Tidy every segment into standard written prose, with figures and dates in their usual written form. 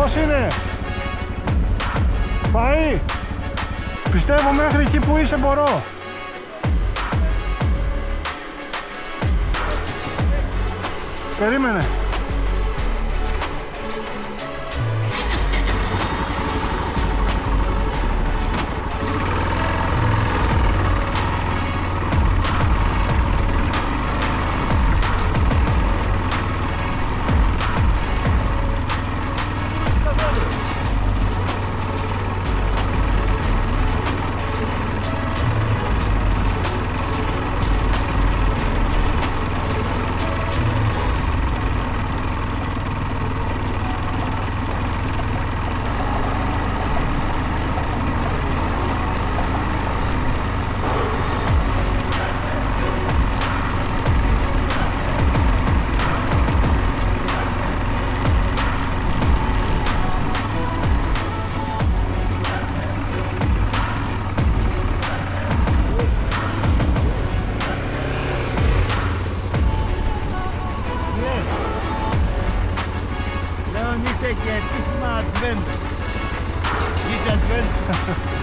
Πώς είναι? Φαΐ! Πιστεύω μέχρι εκεί που είσαι μπορώ. Περίμενε. Και επίσημα Advent. Είσαι Advent.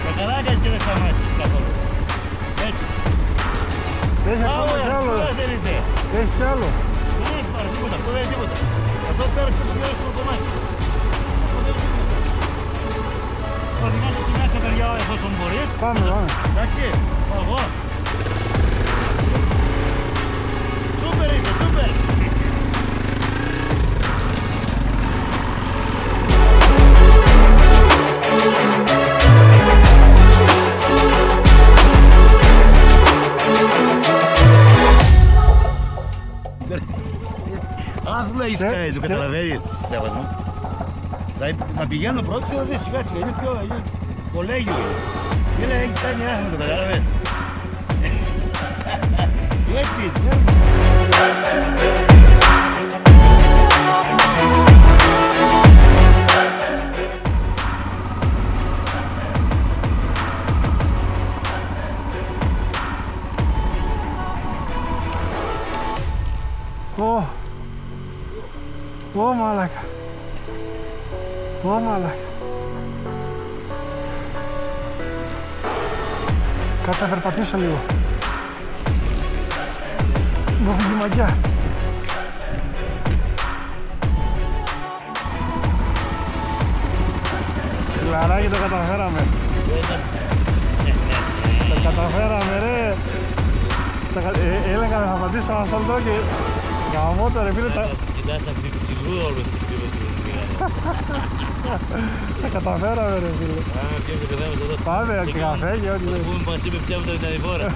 Και καλά κάνεις και δεν σταμάτησες καθόλου. Έτσι. Έχεις ακόμα κι άλλο. Έχεις κι άλλο. Δεν έχει πάρει τίποτα, αυτό δεν είναι τίποτα. Αυτό πέρα και το πιο εύκολο κομμάτι. Αυτό δεν είναι τίποτα. Θα οδηγάσαι τη μέσα παιδιά εφόσον μπορείς. Πάμε. Εντάξει, πάω εγώ. Σούπερ είσαι, σούπερ. Άθλα έχεις κάνει, το καταλαβαίνεις. Θα πηγαίνω πρώτος και θα δεις σιγά σιγά, είναι πιο κολέγιο. Είναι έχεις κάνει άθλο, το καταλαβαίνεις. Έτσι είναι. Ω μαλάκα. Ω μαλάκα. Κάτσε να περπατήσω λίγο. Μου φύγει η μαγιά. Λαράκι, το καταφέραμε. Το καταφέραμε ρε. Έλεγα θα πατήσω ένα σόλτο και γαμώ το ρε φίλε τα... Κοιτάς αυτή τη ψηλού όλους τους φίλους του τα καταφέραμε ρε φίλε. Πάμε και καφέ. Πάμε και καφέ και ό,τι λέει. Πούμε μαζί με πιάμε τα φορά.